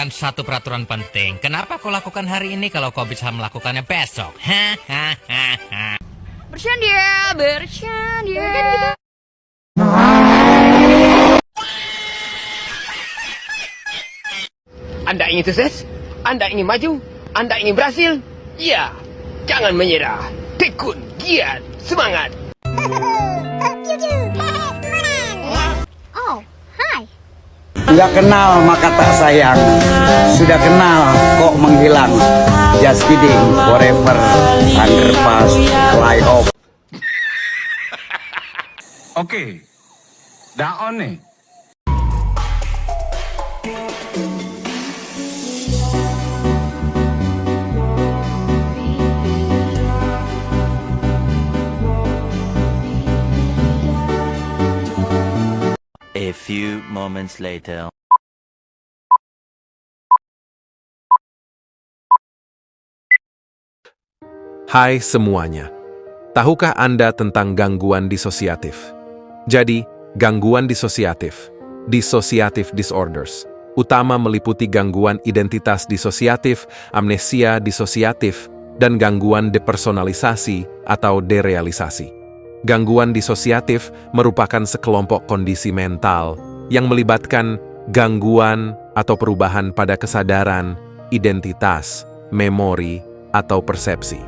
melakukan satu peraturan penting. Kenapa kau lakukan hari ini kalau kau bisa melakukannya besok? Bercanda, bercanda. Anda ingin sukses? Anda ingin maju? Anda ingin berhasil? Ya, jangan menyerah. Tekun, giat, semangat. Oh, hai. Sudah kenal maka tak sayang, sudah kenal kok menghilang. Just kidding, forever, underpass, fly off. Oke, dah on nih. A few moments later. Hai semuanya, tahukah Anda tentang gangguan disosiatif? Jadi, gangguan disosiatif, dissociative disorders, utama meliputi gangguan identitas disosiatif, amnesia disosiatif, dan gangguan depersonalisasi atau derealisasi. Gangguan disosiatif merupakan sekelompok kondisi mental yang melibatkan gangguan atau perubahan pada kesadaran, identitas, memori, atau persepsi.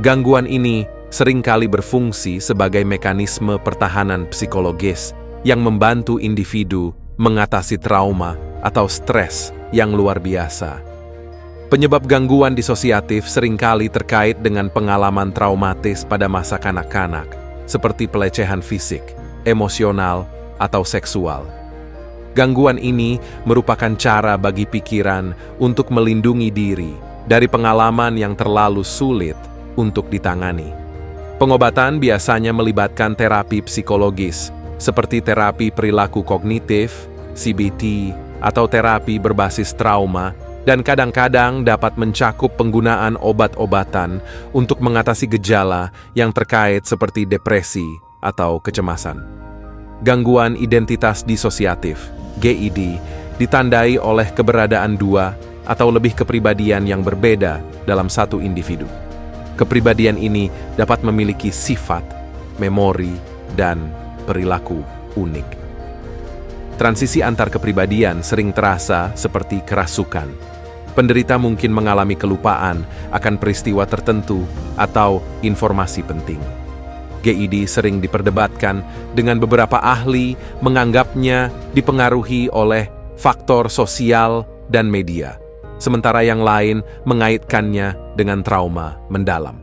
Gangguan ini seringkali berfungsi sebagai mekanisme pertahanan psikologis yang membantu individu mengatasi trauma atau stres yang luar biasa. Penyebab gangguan disosiatif seringkali terkait dengan pengalaman traumatis pada masa kanak-kanak, seperti pelecehan fisik, emosional, atau seksual. Gangguan ini merupakan cara bagi pikiran untuk melindungi diri dari pengalaman yang terlalu sulit untuk ditangani. Pengobatan biasanya melibatkan terapi psikologis, seperti terapi perilaku kognitif, CBT, atau terapi berbasis trauma, dan kadang-kadang dapat mencakup penggunaan obat-obatan untuk mengatasi gejala yang terkait seperti depresi atau kecemasan. Gangguan identitas disosiatif, GID, ditandai oleh keberadaan dua atau lebih kepribadian yang berbeda dalam satu individu. Kepribadian ini dapat memiliki sifat, memori, dan perilaku unik. Transisi antar kepribadian sering terasa seperti kerasukan. Penderita mungkin mengalami kelupaan akan peristiwa tertentu atau informasi penting. GID sering diperdebatkan dengan beberapa ahli menganggapnya dipengaruhi oleh faktor sosial dan media, sementara yang lain mengaitkannya dengan trauma mendalam.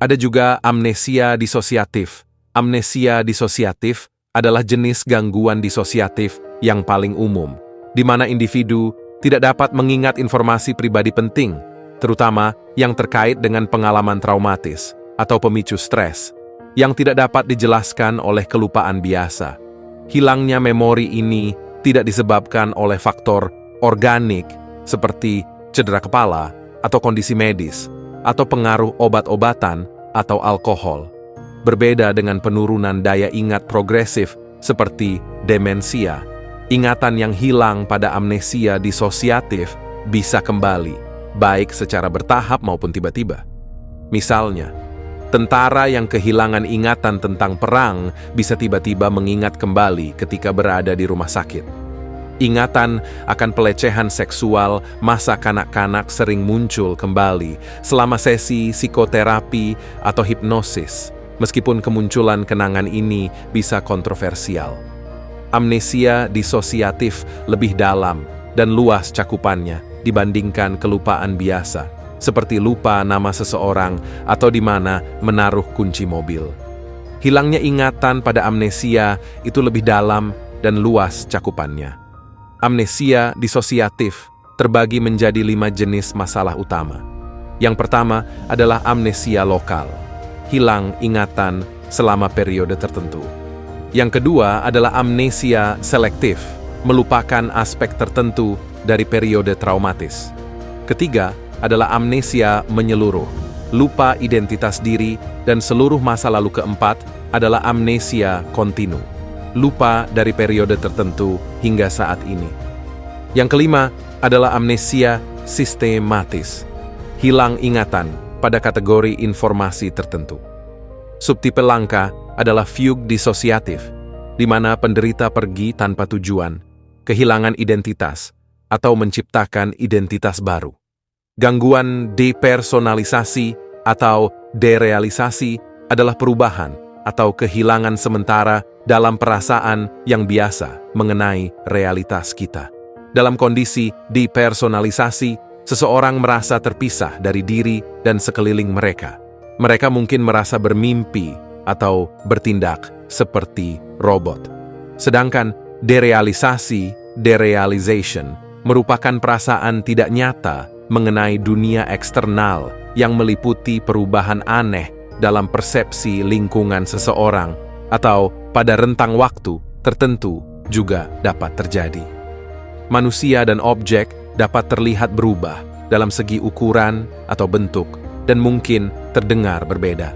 Ada juga amnesia disosiatif. Amnesia disosiatif adalah jenis gangguan disosiatif yang paling umum, di mana individu tidak dapat mengingat informasi pribadi penting, terutama yang terkait dengan pengalaman traumatis atau pemicu stres, yang tidak dapat dijelaskan oleh kelupaan biasa. Hilangnya memori ini tidak disebabkan oleh faktor organik seperti cedera kepala atau kondisi medis, atau pengaruh obat-obatan atau alkohol. Berbeda dengan penurunan daya ingat progresif seperti demensia, ingatan yang hilang pada amnesia disosiatif bisa kembali, baik secara bertahap maupun tiba-tiba. Misalnya, tentara yang kehilangan ingatan tentang perang bisa tiba-tiba mengingat kembali ketika berada di rumah sakit. Ingatan akan pelecehan seksual masa kanak-kanak sering muncul kembali selama sesi psikoterapi atau hipnosis, meskipun kemunculan kenangan ini bisa kontroversial. Amnesia disosiatif lebih dalam dan luas cakupannya dibandingkan kelupaan biasa, seperti lupa nama seseorang atau di mana menaruh kunci mobil. Hilangnya ingatan pada amnesia itu lebih dalam dan luas cakupannya. Amnesia disosiatif terbagi menjadi 5 jenis masalah utama. Yang pertama adalah amnesia lokal, hilang ingatan selama periode tertentu. Yang kedua adalah amnesia selektif, melupakan aspek tertentu dari periode traumatis. Ketiga adalah amnesia menyeluruh, lupa identitas diri, dan seluruh masa lalu. Keempat adalah amnesia kontinu, lupa dari periode tertentu hingga saat ini. Yang kelima adalah amnesia sistematis, hilang ingatan pada kategori informasi tertentu. Subtipe langka adalah fugue disosiatif, di mana penderita pergi tanpa tujuan, kehilangan identitas, atau menciptakan identitas baru. Gangguan depersonalisasi atau derealisasi adalah perubahan atau kehilangan sementara dalam perasaan yang biasa mengenai realitas kita. Dalam kondisi depersonalisasi, seseorang merasa terpisah dari diri dan sekeliling mereka. Mereka mungkin merasa bermimpi atau bertindak seperti robot. Sedangkan derealization, merupakan perasaan tidak nyata mengenai dunia eksternal yang meliputi perubahan aneh dalam persepsi lingkungan seseorang atau pada rentang waktu tertentu juga dapat terjadi. Manusia dan objek dapat terlihat berubah dalam segi ukuran atau bentuk dan mungkin terdengar berbeda.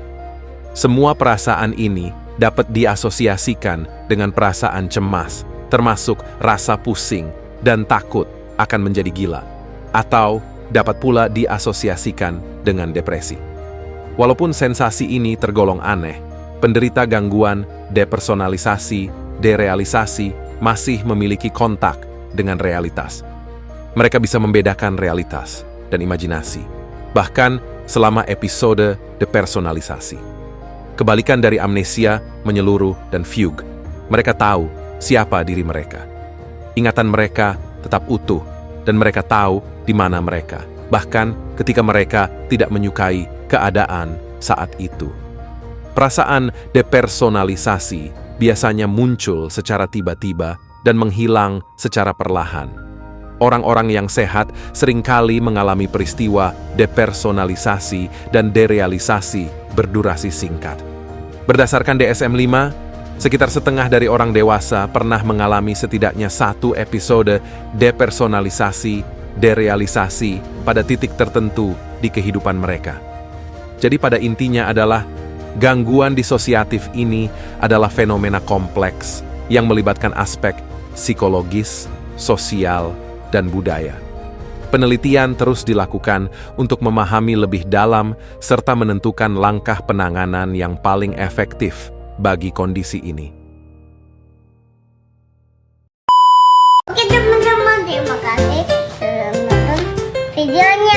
Semua perasaan ini dapat diasosiasikan dengan perasaan cemas, termasuk rasa pusing dan takut akan menjadi gila, atau dapat pula diasosiasikan dengan depresi. Walaupun sensasi ini tergolong aneh, penderita gangguan depersonalisasi, derealisasi masih memiliki kontak dengan realitas. Mereka bisa membedakan realitas dan imajinasi, bahkan selama episode depersonalisasi. Kebalikan dari amnesia, menyeluruh, dan fugue, mereka tahu siapa diri mereka. Ingatan mereka tetap utuh, dan mereka tahu di mana mereka, bahkan ketika mereka tidak menyukai keadaan saat itu. Perasaan depersonalisasi biasanya muncul secara tiba-tiba dan menghilang secara perlahan. Orang-orang yang sehat seringkali mengalami peristiwa depersonalisasi dan derealisasi berdurasi singkat. Berdasarkan DSM-5, sekitar setengah dari orang dewasa pernah mengalami setidaknya satu episode depersonalisasi, derealisasi pada titik tertentu di kehidupan mereka. Jadi pada intinya adalah, gangguan disosiatif ini adalah fenomena kompleks yang melibatkan aspek psikologis, sosial, dan budaya. Penelitian terus dilakukan untuk memahami lebih dalam serta menentukan langkah penanganan yang paling efektif bagi kondisi ini. Oke teman-teman, terima kasih sudah menonton videonya.